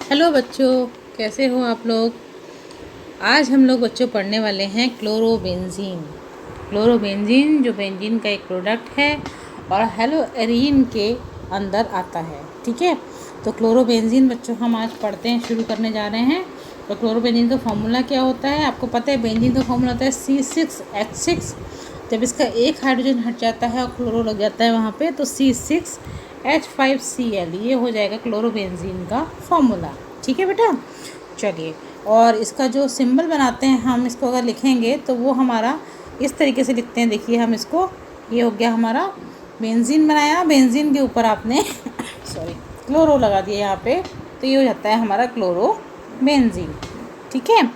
Hello बच्चों, कैसे हो आप लोग। आज हम लोग बच्चों पढ़ने वाले हैं क्लोरोबेंजीन। क्लोरोबेंजीन जो बेंजीन का एक प्रोडक्ट है और हेलोएरीन के अंदर आता है। ठीक है, तो क्लोरोबेंजीन बच्चों हम आज पढ़ते हैं, शुरू करने जा रहे हैं। तो क्लोरोबेंजीन का फॉर्मूला क्या होता है आपको पता है। बेंजीन का फॉर्मूला होता है C6H6। जब इसका एक हाइड्रोजन हट जाता है और क्लोरो लग जाता है वहाँ पे, तो C6H5Cl ये हो जाएगा क्लोरोबेंजीन का फॉर्मूला। ठीक है बेटा, चलिए। और इसका जो सिंबल बनाते हैं हम, इसको अगर लिखेंगे तो वो हमारा इस तरीके से लिखते हैं। देखिए हम इसको, ये हो गया हमारा बेंजीन बनाया, बेंजीन के ऊपर आपने सॉरी क्लोरो लगा दिया यहाँ पे, तो ये हो जाता है हमारा क्लोरोबेंजीन। ठीक है,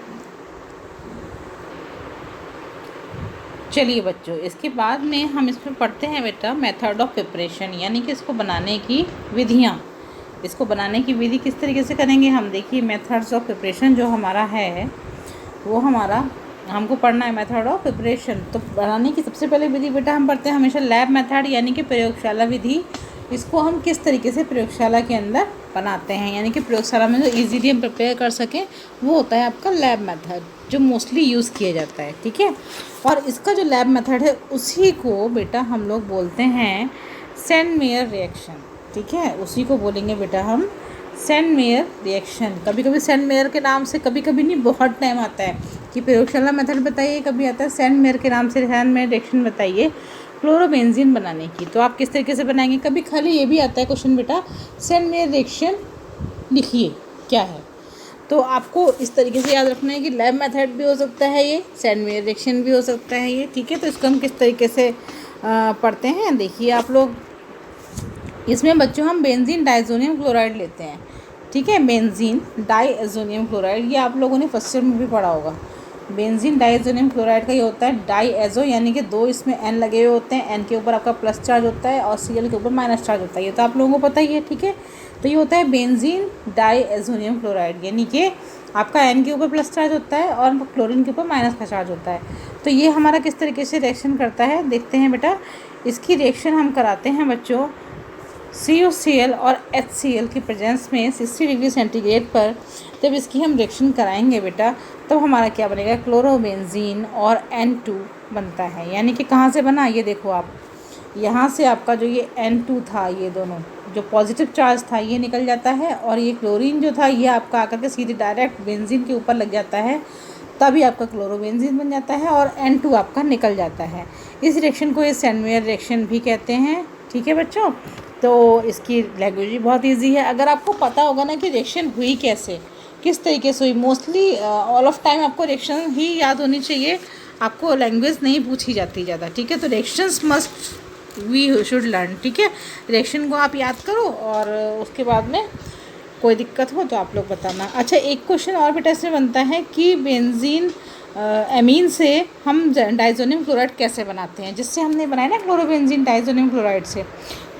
चलिए बच्चों, इसके बाद में हम इसमें पढ़ते हैं बेटा मेथड ऑफ प्रिपरेशन, यानी कि इसको बनाने की विधियाँ। इसको बनाने की विधि किस तरीके से करेंगे हम, देखिए मेथड्स ऑफ प्रिपरेशन जो हमारा है वो हमारा हमको पढ़ना है मेथड ऑफ प्रिपरेशन। तो बनाने की सबसे पहले विधि बेटा हम पढ़ते हैं हमेशा लैब मेथड, यानी कि प्रयोगशाला विधि। इसको हम किस तरीके से प्रयोगशाला के अंदर बनाते हैं, यानी कि प्रयोगशाला में जो इजीली हम प्रिपेयर कर सकें, वो होता है आपका लैब मेथड, जो मोस्टली यूज़ किया जाता है। ठीक है, और इसका जो लैब मेथड है उसी को बेटा हम लोग बोलते हैं सेंड मेयर रिएक्शन। ठीक है, उसी को बोलेंगे बेटा हम सेंड मेयर रिएक्शन। कभी कभी सेंड मेयर के नाम से, कभी कभी नहीं, बहुत टाइम आता है कि प्रयोगशाला मेथड बताइए, कभी आता है सेंड मेयर के नाम से सेंड मेयर रिएक्शन बताइए क्लोरोबेंजीन बनाने की। तो आप किस तरीके से बनाएंगे, कभी खाली ये भी आता है क्वेश्चन बेटा सेंड मेयर रिएक्शन लिखिए क्या है। तो आपको इस तरीके से याद रखना है कि लैब मेथड भी हो सकता है, ये सेंड मेयर रिएक्शन भी हो सकता है ये। ठीक है, तो इसको हम किस तरीके से पढ़ते हैं, देखिए आप लोग। इसमें बच्चों हम बेंजीन डाइज़ोनियम क्लोराइड लेते हैं। ठीक है, बेंजीन डाइएज़ोनियम क्लोराइड, ये आप लोगों ने फर्स्ट ईयर में भी पढ़ा होगा। बेंजीन डाइएज़ोनियम क्लोराइड का ये होता है डाइएज़ो, यानी कि दो इसमें एन लगे हुए होते हैं। एन के ऊपर आपका प्लस चार्ज होता है और Cl के ऊपर माइनस चार्ज होता है, ये तो आप लोगों को पता ही है। ठीक है, तो ये होता है बेंजीन डाइएज़ोनियम क्लोराइड, यानी कि आपका एन के ऊपर प्लस चार्ज होता है और क्लोरीन के ऊपर माइनस का चार्ज होता है। तो ये हमारा किस तरीके से रिएक्शन करता है देखते हैं बेटा। इसकी रिएक्शन हम कराते हैं बच्चों CuCl और HCl की प्रेजेंस में 60 डिग्री सेंटीग्रेड पर। जब इसकी हम रिएक्शन कराएंगे बेटा, तब हमारा क्या बनेगा, क्लोरोबेंजीन और N2 बनता है। यानी कि कहाँ से बना, ये देखो आप, यहाँ से आपका जो ये N2 था, ये दोनों जो पॉजिटिव चार्ज था ये निकल जाता है, और ये क्लोरीन जो था ये आपका आकर के सीधे डायरेक्ट बेंजीन के ऊपर लग जाता है, तभी आपका क्लोरोबेंजीन बन जाता है और N2 आपका निकल जाता है। इस रिएक्शन को ये सेंड मेयर रिएक्शन भी कहते हैं। ठीक है बच्चों, तो इसकी लैंग्वेज भी बहुत इजी है। अगर आपको पता होगा ना कि रिएक्शन हुई कैसे, किस तरीके से हुई, मोस्टली ऑल ऑफ टाइम आपको रिएक्शन ही याद होनी चाहिए, आपको लैंग्वेज नहीं पूछी जाती ज़्यादा। ठीक है, तो reactions must we should learn. ठीक है, रिएक्शन को आप याद करो और उसके बाद में कोई दिक्कत हो तो आप लोग बताना। अच्छा, एक क्वेश्चन और बेटा इसमें बनता है कि बेंजीन एमीन से हम डाइज़ोनियम क्लोराइड कैसे बनाते हैं, जिससे हमने बनाया ना क्लोरोबेंजीन डाइज़ोनियम क्लोराइड से।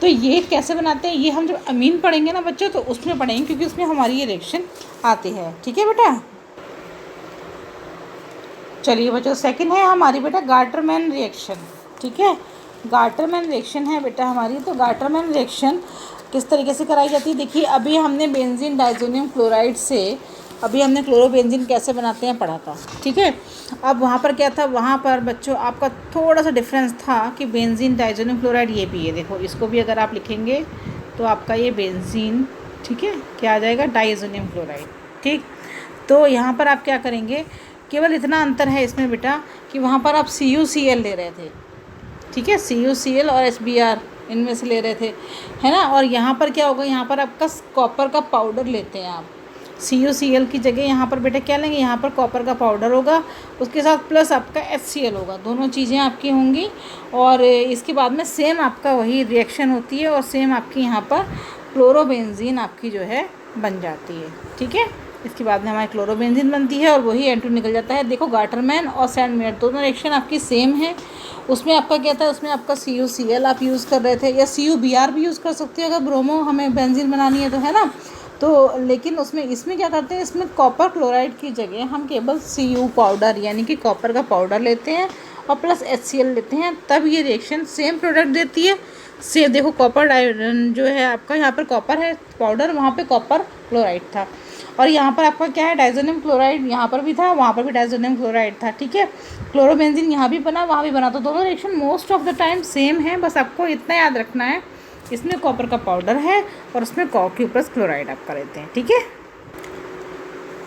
तो ये कैसे बनाते हैं, ये हम जब अमीन पढ़ेंगे ना बच्चों, तो उसमें पढ़ेंगे, क्योंकि उसमें हमारी ये रिएक्शन आती है। ठीक है बेटा, चलिए बच्चों, सेकंड है हमारी बेटा गार्टरमैन रिएक्शन। ठीक है, गार्टरमैन रिएक्शन है बेटा हमारी। तो गार्टरमैन रिएक्शन किस तरीके से कराई जाती है, देखिए अभी हमने बेंजीन डाइज़ोनियम क्लोराइड से, अभी हमने क्लोरोबेंजीन कैसे बनाते हैं पढ़ा था। ठीक है, अब वहाँ पर क्या था, वहाँ पर बच्चों आपका थोड़ा सा डिफरेंस था कि बेंजीन डाइज़ोनियम क्लोराइड ये भी है, देखो इसको भी अगर आप लिखेंगे तो आपका ये बेंजीन, ठीक है, क्या आ जाएगा, डाइज़ोनियम क्लोराइड। ठीक, तो यहाँ पर आप क्या करेंगे, केवल इतना अंतर है इसमें बेटा कि वहाँ पर आप CuCl ले रहे थे। ठीक है, CuCl और HBr इनमें से ले रहे थे, है ना। और यहाँ पर क्या होगा, यहाँ पर आपका कॉपर का पाउडर लेते हैं आप। CuCl की जगह यहाँ पर बेटा क्या लेंगे, यहाँ पर कॉपर का पाउडर होगा, उसके साथ प्लस आपका HCl होगा, दोनों चीज़ें आपकी होंगी। और इसके बाद में सेम आपका वही रिएक्शन होती है और सेम आपकी यहाँ पर क्लोरोबेंजीन आपकी जो है बन जाती है। ठीक है, इसके बाद में हमारी क्लोरोबेंजीन बनती है और वही N2 निकल जाता है। देखो गार्टरमैन और सेंड मेयर दोनों रिएक्शन आपकी सेम है। उसमें आपका क्या था, उसमें आपका CuCl आप यूज़ कर रहे थे, या CuBr भी यूज़ कर सकते हो अगर ब्रोमो हमें बेंजीन बनानी है तो, है ना। तो लेकिन उसमें इसमें क्या करते हैं, इसमें कॉपर क्लोराइड की जगह हम केवल Cu पाउडर, यानी कि कॉपर का पाउडर लेते हैं और प्लस HCl लेते हैं, तब ये रिएक्शन सेम प्रोडक्ट देती है। से देखो कॉपर जो है आपका, यहाँ पर कॉपर है पाउडर, वहाँ पे कॉपर क्लोराइड था। और यहाँ पर आपका क्या है, डाइज़ोनियम क्लोराइड यहाँ पर भी था, वहाँ पर भी डाइज़ोनियम क्लोराइड था, ठीक है। क्लोरोबेंजीन यहाँ भी बना, वहाँ भी बना, तो दोनों reaction most of the time same है। बस आपको इतना याद रखना है, इसमें कॉपर का पाउडर है और उसमें क्यूप्रस क्लोराइड आपका रहते हैं, ठीक है।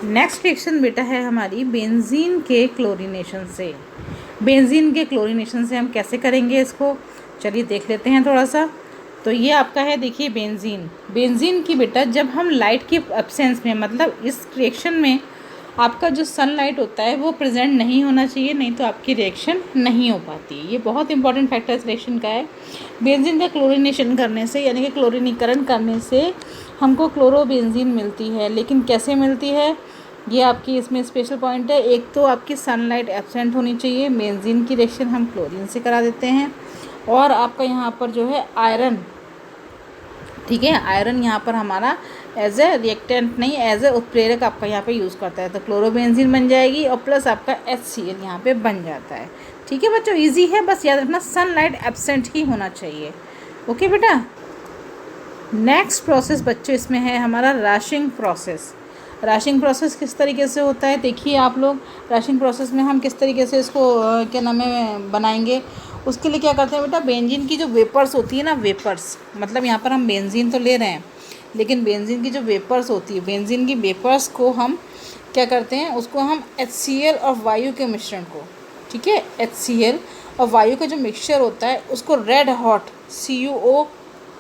नेक्स्ट रिएक्शन बेटा है हमारी बेंजीन के क्लोरीनेशन से। बेंजीन के क्लोरीनेशन से हम कैसे करेंगे इसको, चलिए देख लेते हैं थोड़ा सा। तो ये आपका है, देखिए बेंजीन की बेटा जब हम लाइट की एब्सेंस में, मतलब इस रिएक्शन में आपका जो सनलाइट होता है वो प्रेजेंट नहीं होना चाहिए, नहीं तो आपकी रिएक्शन नहीं हो पाती। ये बहुत इंपॉर्टेंट फैक्टर इस रिएक्शन का है। बेंजीन का क्लोरीनेशन करने से, यानी कि क्लोरीनीकरण करने से हमको क्लोरोबेंजीन मिलती है। लेकिन कैसे मिलती है, ये आपकी इसमें स्पेशल पॉइंट है। एक तो आपकी सनलाइट एब्सेंट होनी चाहिए, बेंजीन की रिएक्शन हम क्लोरीन से करा देते हैं। और आपका यहाँ पर जो है आयरन, ठीक है, आयरन यहाँ पर हमारा एज ए रिएक्टेंट नहीं, एज ए उत्प्रेरक आपका यहाँ पे यूज़ करता है, तो क्लोरोबेंजीन बन जाएगी और प्लस आपका HCl यहाँ पे बन जाता है, ठीक है बच्चों। इजी है, बस याद रखना सनलाइट एब्सेंट ही होना चाहिए। ओके बेटा। नेक्स्ट प्रोसेस बच्चों इसमें है हमारा राशिंग प्रोसेस। राशिंग प्रोसेस किस तरीके से होता है, देखिए आप लोग, राशिंग प्रोसेस में हम किस तरीके से इसको क्या नाम है बनाएंगे। उसके लिए क्या करते हैं बेटा, बेंजीन की जो वेपर्स होती है ना, वेपर्स मतलब यहाँ पर हम बेंजीन तो ले रहे हैं, लेकिन बेंजीन की जो वेपर्स होती है, बेंजीन की वेपर्स को हम क्या करते हैं, उसको हम HCl और वायु के मिश्रण को, ठीक है, HCl और वायु का जो मिक्सचर होता है उसको रेड हॉट CuO,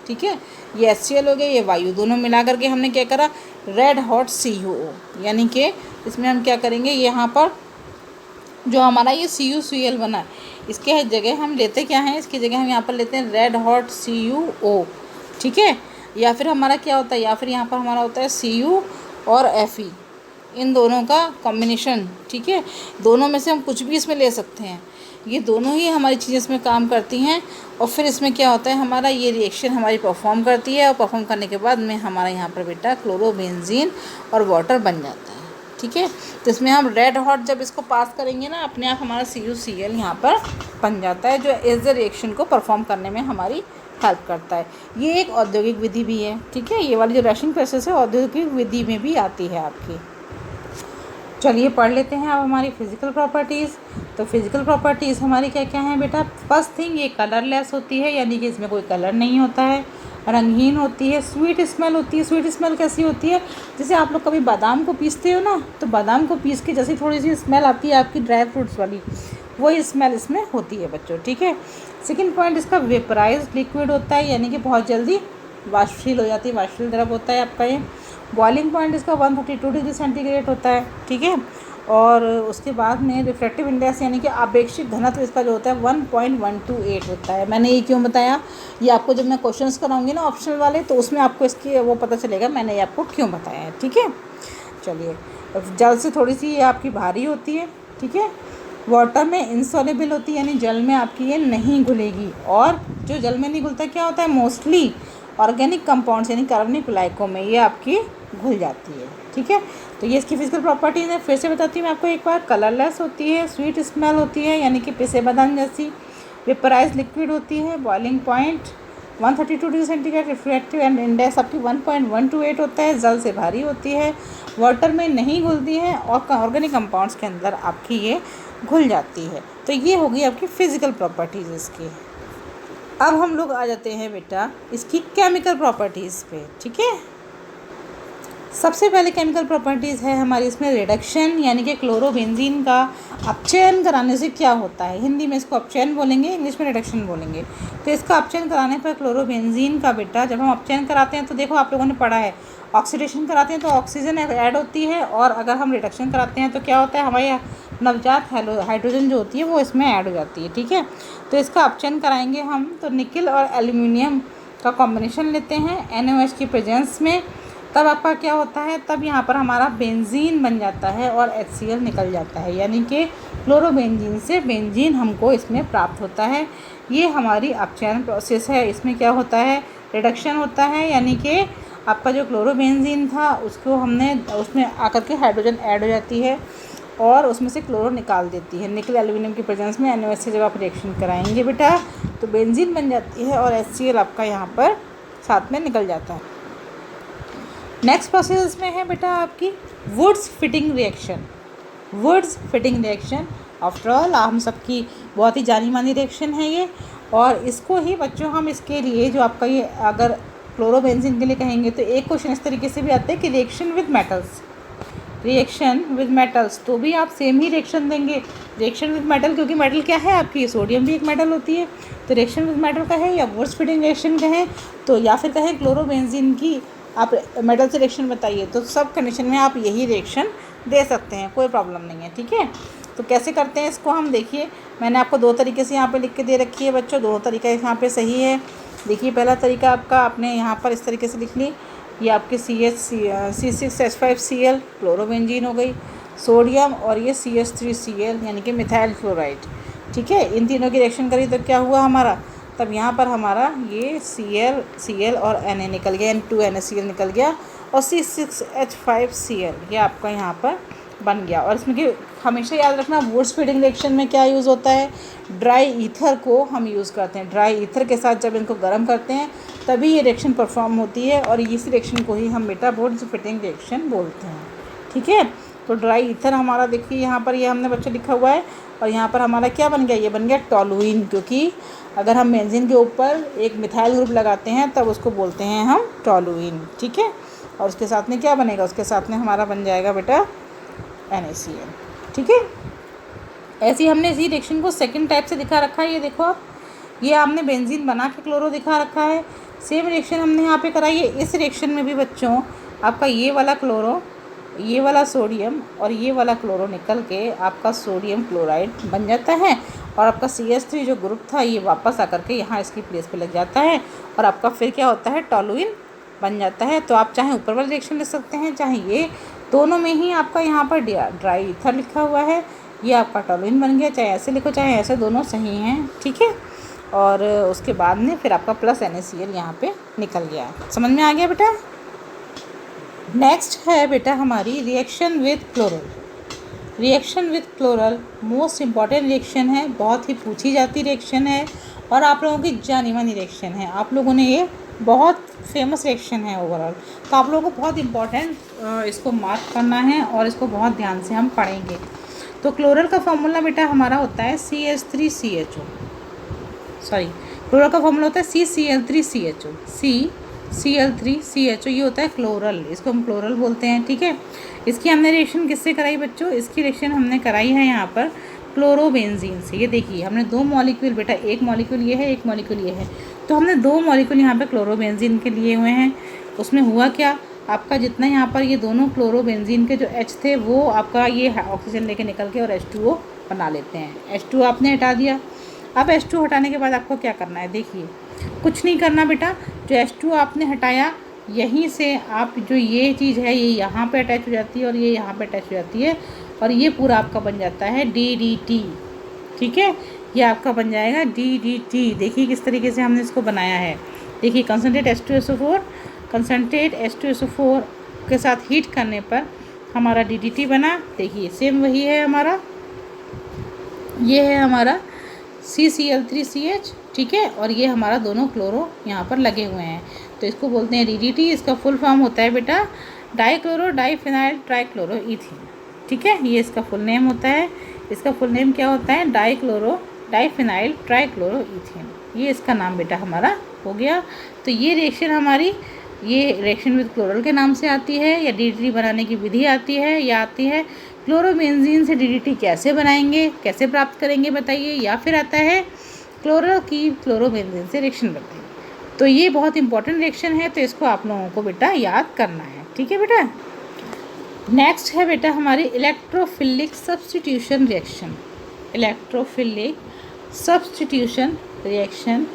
ठीक है, ये HCl हो गया, ये वायु, दोनों मिला करके हमने क्या करा, रेड हॉट CuO, यानी कि इसमें हम क्या करेंगे, यहाँ पर जो हमारा ये CuCl बना है, इसके जगह हम लेते क्या हैं, इसकी जगह हम यहाँ पर लेते हैं रेड हॉट CuO, ठीक है। या फिर हमारा क्या होता है, या फिर यहाँ पर हमारा होता है Cu और Fe, इन दोनों का कॉम्बिनेशन, ठीक है। दोनों में से हम कुछ भी इसमें ले सकते हैं, ये दोनों ही हमारी चीज़ें इसमें काम करती हैं। और फिर इसमें क्या होता है, हमारा ये रिएक्शन हमारी परफॉर्म करती है, और परफॉर्म करने के बाद में हमारा यहाँ पर बेटा क्लोरोबेंजीन और वाटर बन जाता है, ठीक है। तो इसमें हम रेड हॉट जब इसको पास करेंगे ना, अपने आप हमारा CuCl यहाँ पर बन जाता है, जो एज ए रिएक्शन को परफॉर्म करने में हमारी हेल्प करता है। ये एक औद्योगिक विधि भी है, ठीक है, ये वाली जो राशिंग प्रोसेस है औद्योगिक विधि में भी आती है आपकी। चलिए पढ़ लेते हैं अब हमारी फिज़िकल प्रॉपर्टीज़। तो फिज़िकल प्रॉपर्टीज़ हमारी क्या क्या हैं बेटा, फर्स्ट थिंग ये कलरलेस होती है, यानी कि इसमें कोई कलर नहीं होता है, रंगहीन होती है, स्वीट स्मेल होती है। स्वीट स्मेल कैसी होती है, जैसे आप लोग कभी बादाम को पीसते हो ना, तो बादाम को पीस के जैसे थोड़ी सी स्मेल आती है आपकी ड्राई फ्रूट्स वाली, वही स्मेल इसमें होती है बच्चों, ठीक है। सेकेंड पॉइंट, इसका वेपराइज लिक्विड होता है, यानी कि बहुत जल्दी वाष्पशील हो जाती है, वाष्पशील द्रव होता है आपका ये। बॉइलिंग पॉइंट इसका 132 डिग्री सेंटीग्रेड होता है, ठीक है। और उसके बाद में रिफ्रैक्टिव इंडेक्स यानी कि आपेक्षिक घनत्व इसका जो होता है 1.128 होता है। मैंने ये क्यों बताया, ये आपको जब मैं क्वेश्चंस कराऊंगी ना ऑप्शनल वाले, तो उसमें आपको इसकी वो पता चलेगा मैंने ये आपको क्यों बताया है, ठीक है। चलिए, जल से थोड़ी सी ये आपकी भारी होती है, ठीक है। वाटर में इनसॉल्युबल होती है, यानी जल में आपकी ये नहीं घुलेगी। और जो जल में नहीं घुलता क्या होता है, मोस्टली ऑर्गेनिक कंपाउंड्स यानी कार्बनिक विलायकों में ये आपकी घुल जाती है, ठीक है। तो ये इसकी फिजिकल प्रॉपर्टीज़ है, फिर से बताती हूँ मैं आपको एक बार। कलरलेस होती है, स्वीट स्मेल होती है, यानी कि पिसे बादाम जैसी। वेपराइज लिक्विड होती है, boiling point 132 degree centigrade, refractive and index आपकी 1.128 होता है, जल से भारी होती है, वाटर में नहीं घुलती है, और ऑर्गेनिक कंपाउंड्स के अंदर आपकी ये घुल जाती है। तो ये होगी आपकी फ़िज़िकल प्रॉपर्टीज़ इसकी। अब हम लोग आ जाते हैं बेटा इसकी केमिकल प्रॉपर्टीज़ पे, ठीक है। सबसे पहले केमिकल प्रॉपर्टीज़ है हमारी इसमें रिडक्शन, यानी कि क्लोरोबेंजीन का अपचयन कराने से क्या होता है। हिंदी में इसको अपचयन बोलेंगे, इंग्लिश में रिडक्शन बोलेंगे। तो इसका अपचयन कराने पर क्लोरोबेंजीन का बेटा, जब हम अपचयन कराते हैं तो देखो आप लोगों ने पढ़ा है, ऑक्सीडेशन कराते हैं तो ऑक्सीजन ऐड होती है, और अगर हम रिडक्शन कराते हैं तो क्या होता है, हमारी नवजात हाइड्रोजन जो होती है वो इसमें ऐड हो जाती है, ठीक है। तो इसका अपचयन कराएंगे हम, तो निकल और एल्यूमिनियम का कॉम्बिनेशन लेते हैं NaOH की प्रेजेंस में, तब आपका क्या होता है, तब यहाँ पर हमारा बेंजीन बन जाता है और HCl निकल जाता है, यानी कि क्लोरोबेंजीन से बेंजीन हमको इसमें प्राप्त होता है। ये हमारी अपचयन प्रोसेस है। इसमें क्या होता है, रिडक्शन होता है, यानी कि आपका जो क्लोरोबेंजीन था उसको हमने, उसमें आकर के हाइड्रोजन ऐड हो जाती है और उसमें से क्लोरो निकाल देती है। निकल एल्यूमिनियम की प्रेजेंस में NaOH से जब आप रिएक्शन कराएंगे बेटा तो बेंजीन बन जाती है और HCl आपका यहाँ पर साथ में निकल जाता है। नेक्स्ट प्रोसेस में है बेटा आपकी Wurtz Fittig reaction. Wurtz Fittig reaction after all हम सबकी बहुत ही जानी मानी रिएक्शन है ये, और इसको ही बच्चों हम इसके लिए जो आपका ये अगर क्लोरोबेंजीन के लिए कहेंगे तो एक क्वेश्चन इस तरीके से भी आता है कि reaction with metals, reaction with metals, तो भी आप सेम ही रिएक्शन देंगे। रिएक्शन विद मेटल, क्योंकि मेटल क्या है आपकी, सोडियम भी एक मेटल होती है, तो रिएक्शन विद मेटल का है या वुड्स फिटिंग रिएक्शन कहें तो, या फिर कहें क्लोरोबेंजीन की आप मेटल से रिएक्शन बताइए, तो सब कंडीशन में आप यही रिएक्शन दे सकते हैं, कोई प्रॉब्लम नहीं है। ठीक है, तो कैसे करते हैं इसको हम देखिए, मैंने आपको दो तरीके से यहाँ पे लिख के दे रखी है बच्चों, दोनों तरीका यहाँ पे सही है। देखिए पहला तरीका आपका आपने यहाँ पर इस तरीके से लिख ली, ये आपकी C6H5Cl क्लोरोबेंजीन हो गई, सोडियम, और ये CH3Cl यानी कि मिथाइल क्लोराइड। ठीक है, इन तीनों की रिएक्शन करी तो क्या हुआ हमारा, तब यहाँ पर हमारा ये Cl और Na निकल गया, N2NaCl निकल गया, और C6H5Cl ये आपका यहाँ पर बन गया। और इसमें कि हमेशा याद रखना वुड्स फिटिंग रिएक्शन में क्या यूज़ होता है, ड्राई ईथर को हम यूज़ करते हैं। ड्राई ईथर के साथ जब इनको गर्म करते हैं तभी ये रिएक्शन परफॉर्म होती है, और इसी रिएक्शन को ही हम बेटा वुड्स फिटिंग रिएक्शन बोलते हैं। ठीक है, तो ड्राई ईथर हमारा देखिए यहाँ पर ये हमने बच्चा लिखा हुआ है, और यहाँ पर हमारा क्या बन गया, ये बन गया टॉलुइन, क्योंकि अगर हम बेंजीन के ऊपर एक मिथाइल ग्रुप लगाते हैं तब उसको बोलते हैं हम टॉलुइन। ठीक है, और उसके साथ में क्या बनेगा, उसके साथ में हमारा बन जाएगा बेटा NaCl। ठीक है, ऐसी हमने इसी रिएक्शन को सेकंड टाइप से दिखा रखा है, ये देखो आप, ये हमने बेंजीन बना के क्लोरो दिखा रखा है, सेम रिएक्शन हमने यहाँ पे कराई है। इस रिएक्शन में भी बच्चों आपका ये वाला क्लोरो, ये वाला सोडियम और ये वाला क्लोरो निकल के आपका सोडियम क्लोराइड बन जाता है, और आपका CH3 जो ग्रुप था ये वापस आकर के यहाँ इसकी प्लेस पे लग जाता है, और आपका फिर क्या होता है, टॉलुइन बन जाता है। तो आप चाहे ऊपर वाला रिएक्शन लिख सकते हैं, चाहे ये, दोनों में ही आपका यहाँ पर ड्राई ईथर लिखा हुआ है, ये आपका टॉलुइन बन गया, चाहे ऐसे लिखो चाहे ऐसे, दोनों सही हैं। ठीक है, और उसके बाद में फिर आपका प्लस NaCl यहाँ पे निकल गया। समझ में आ गया बेटा। नेक्स्ट है बेटा हमारी reaction with chloral. Reaction with chloral most important reaction है, बहुत ही पूछी जाती रिएक्शन है, और आप लोगों की जानी मानी रिएक्शन है। आप लोगों ने ये बहुत फेमस रिएक्शन है ओवरऑल, तो आप लोगों को बहुत इम्पॉर्टेंट इसको मार्क करना है, और इसको बहुत ध्यान से हम पढ़ेंगे। तो क्लोरल का फॉर्मूला बेटा हमारा होता है CH3CHO, सॉरी क्लोरल का फॉर्मूला होता है CCl3CHO, CCl3CHO, ये होता है क्लोरल, इसको हम क्लोरल बोलते हैं। ठीक है, इसकी हमने रिएक्शन किससे कराई बच्चों, इसकी रिएक्शन हमने कराई है यहाँ पर क्लोरोबेंजीन से। ये देखिए हमने दो मॉलिक्यूल बेटा, एक मॉलिक्यूल ये है, एक मॉलिक्यूल ये है, तो हमने दो मॉलिक्यूल यहाँ पे क्लोरोबेंजीन के लिए हुए हैं। उसमें हुआ क्या, आपका जितना यहाँ पर ये दोनों क्लोरोबेंजीन के जो H थे वो आपका ये ऑक्सीजन लेके निकल के और H2O बना लेते हैं। H2 आपने हटा दिया, अब H2 हटाने के बाद आपको क्या करना है, देखिए कुछ नहीं करना बेटा, जो H2 आपने हटाया यहीं से आप जो ये चीज़ है ये यहाँ पे अटैच हो जाती है और ये यहाँ पे अटैच हो जाती है, और ये पूरा आपका बन जाता है DDT। ठीक है, ये आपका बन जाएगा DDT। देखिए किस तरीके से हमने इसको बनाया है, देखिए कंसनट्रेट H2SO4, कंसनट्रेट H2SO4 के साथ हीट करने पर हमारा DDT बना। देखिए सेम वही है हमारा, ये है हमारा CCl3CH। ठीक है, और ये हमारा दोनों क्लोरो यहाँ पर लगे हुए हैं, तो इसको बोलते हैं DDT। इसका फुल फॉर्म होता है बेटा डाइक्लोरो डाइफिनाइल ट्राइक्लोरो ईथीन। ठीक है, ये इसका फुल नेम होता है। इसका फुल नेम क्या होता है, डाइक्लोरो डाइफिनाइल ट्राइक्लोरो ईथीन, ये इसका नाम बेटा हमारा हो गया। तो ये रिएक्शन हमारी, ये रिएक्शन विद क्लोरल के नाम से आती है, या DDT बनाने की विधि आती है, या आती है क्लोरोबेंजीन से DDT कैसे बनाएंगे, कैसे प्राप्त करेंगे बताइए, या फिर आता है क्लोरल की क्लोरोबेंजीन से रिएक्शन बताइए। तो ये बहुत इंपॉर्टेंट रिएक्शन है, तो इसको आप लोगों को बेटा याद करना है। ठीक है बेटा। नेक्स्ट है बेटा हमारी electrophilic substitution reaction. Electrophilic substitution reaction,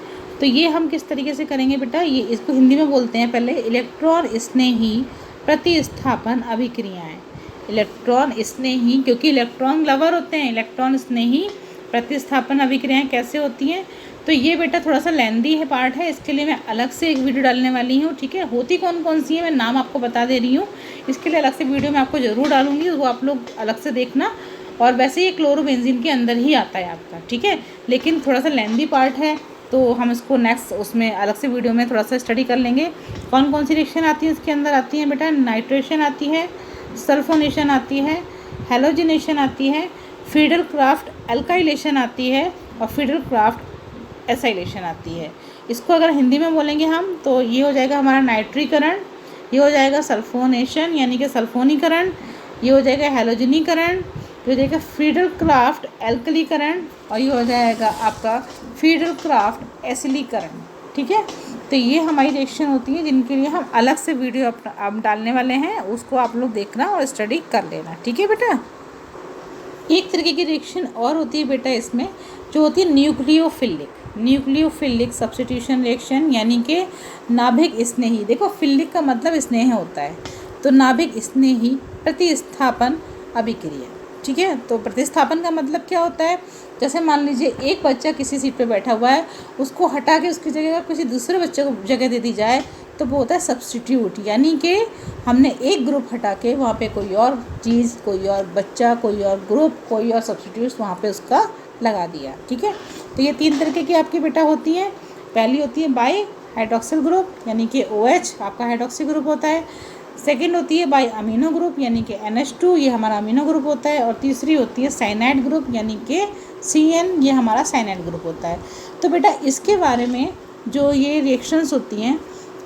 तो ये हम किस तरीके से करेंगे बेटा, ये इसको हिंदी में बोलते हैं पहले इलेक्ट्रॉन स्नेही प्रतिस्थापन अभिक्रियाएं। इलेक्ट्रॉन स्नेही, क्योंकि इलेक्ट्रॉन लवर होते हैं, इलेक्ट्रॉन स्नेही प्रतिस्थापन अभिक्रियाएं कैसे होती हैं, तो ये बेटा थोड़ा सा लेंदी है पार्ट है, इसके लिए मैं अलग से एक वीडियो डालने वाली हूँ। ठीक है, होती कौन कौन सी है मैं नाम आपको बता दे रही हूँ, इसके लिए अलग से वीडियो मैं आपको ज़रूर डालूंगी, वो आप लोग अलग से देखना। और वैसे ये क्लोरोबेंजीन के अंदर ही आता है आपका। ठीक है, लेकिन थोड़ा सा लेंदी पार्ट है, तो हम इसको नेक्स्ट उसमें अलग से वीडियो में थोड़ा सा स्टडी कर लेंगे। कौन कौन सी रिएक्शन आती है इसके अंदर आती है बेटा, नाइट्रेशन आती है, सल्फोनेशन आती है, हेलोजिनेशन आती है, फिडल क्राफ्ट एल्काइलेशन आती है और फिडल क्राफ्ट एसाइलेशन आती है। इसको अगर हिंदी में बोलेंगे हम तो ये हो जाएगा हमारा नाइट्रीकरण, ये हो जाएगा सल्फोनेशन यानी कि सल्फोनीकरण, ये हो जाएगा हेलोजनीकरण, ये हो जाएगा फिडल क्राफ्ट एल्कलीकरण और ये हो जाएगा आपका फिडल क्राफ्ट एसिलीकरण। ठीक है, तो ये हमारी रिएक्शन होती है जिनके लिए हम अलग से वीडियो आप डालने वाले हैं, उसको आप लोग देखना और स्टडी कर लेना। ठीक है बेटा। एक तरीके की रिएक्शन और होती है बेटा इसमें, जो होती है न्यूक्लियोफिलिक सब्स्टिट्यूशन रिएक्शन यानी कि नाभिक स्नेही। देखो फिलिक का मतलब स्नेह होता है, तो नाभिक स्नेही प्रतिस्थापन अभिक्रिया। ठीक है, तो प्रतिस्थापन का मतलब क्या होता है, जैसे मान लीजिए एक बच्चा किसी सीट पे बैठा हुआ है, उसको हटा के उसकी जगह किसी दूसरे बच्चे को जगह दे दी जाए तो वो होता है सब्स्टिट्यूट, यानी कि हमने एक ग्रुप हटा के वहाँ पे कोई और चीज़, कोई और बच्चा, कोई और ग्रुप, कोई और सब्स्टिट्यूट वहाँ पे उसका लगा दिया। ठीक है, तो ये 3 तरीके की आपकी बेटा होती हैं। पहली होती है बाई हाइड्रोक्सिल ग्रुप यानी कि OH आपका हाइड्रोक्सी ग्रुप होता है। सेकेंड होती है बाई अमीनो ग्रुप यानी कि NH2 ये हमारा अमीनो ग्रुप होता है। और तीसरी होती है साइनाइड ग्रुप यानी कि CN ये हमारा साइनाइड ग्रुप होता है। तो बेटा इसके बारे में जो ये रिएक्शंस होती हैं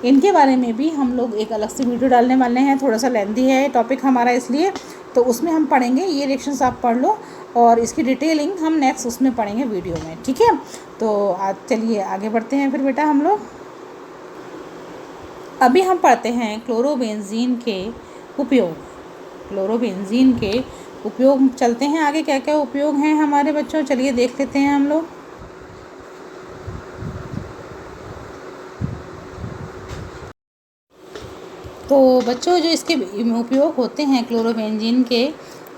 इनके बारे में भी हम लोग एक अलग से वीडियो डालने वाले हैं। थोड़ा सा लेंथी है टॉपिक हमारा इसलिए, तो उसमें हम पढ़ेंगे। ये रिएक्शंस आप पढ़ लो और इसकी डिटेलिंग हम नेक्स्ट उसमें पढ़ेंगे वीडियो में। ठीक है, तो आज चलिए आगे बढ़ते हैं फिर बेटा हम लोग। अभी हम पढ़ते हैं क्लोरोबेंजीन के उपयोग। क्लोरोबेंजीन के उपयोग चलते हैं आगे, क्या क्या उपयोग हैं हमारे बच्चों, चलिए देख लेते हैं हम लोग। तो बच्चों जो इसके उपयोग होते हैं क्लोरोबेंजीन के,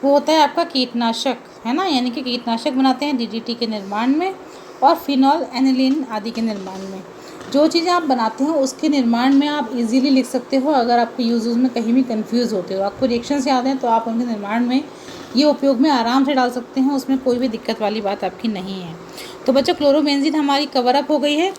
वो होता है आपका कीटनाशक, है ना, यानी कि कीटनाशक बनाते हैं DDT के निर्माण में और फिनॉल एनिलीन आदि के निर्माण में। जो चीज़ें आप बनाते हो उसके निर्माण में आप इजीली लिख सकते हो। अगर आपके यूज़ में कहीं भी कंफ्यूज होते हो, आपको रिएक्शंस याद हैं तो आप उनके निर्माण में ये उपयोग में आराम से डाल सकते हैं, उसमें कोई भी दिक्कत वाली बात आपकी नहीं है। तो बच्चों क्लोरोबेंजीन हमारी कवर अप हो गई है।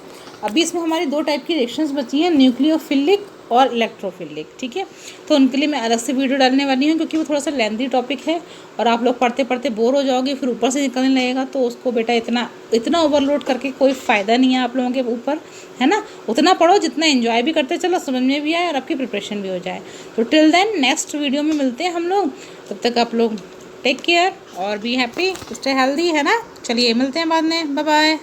अभी इसमें हमारी 2 टाइप की रिएक्शंस बची हैं, न्यूक्लियोफिलिक और इलेक्ट्रोफिलिक। ठीक है, तो उनके लिए मैं अलग से वीडियो डालने वाली हूँ क्योंकि वो थोड़ा सा लेंथी टॉपिक है और आप लोग पढ़ते पढ़ते बोर हो जाओगे, फिर ऊपर से निकलने लगेगा, तो उसको बेटा इतना ओवरलोड करके कोई फ़ायदा नहीं है आप लोगों के ऊपर, है ना। उतना पढ़ो जितना एंजॉय भी करते चलो, समझ में भी आए और आपकी प्रिपरेशन भी हो जाए। तो टिल देन नेक्स्ट वीडियो में मिलते हैं हम लोग, तब तक आप लोग टेक केयर और बी हैप्पी, स्टे हेल्दी, है ना। चलिए मिलते हैं बाद में, बाय बाय।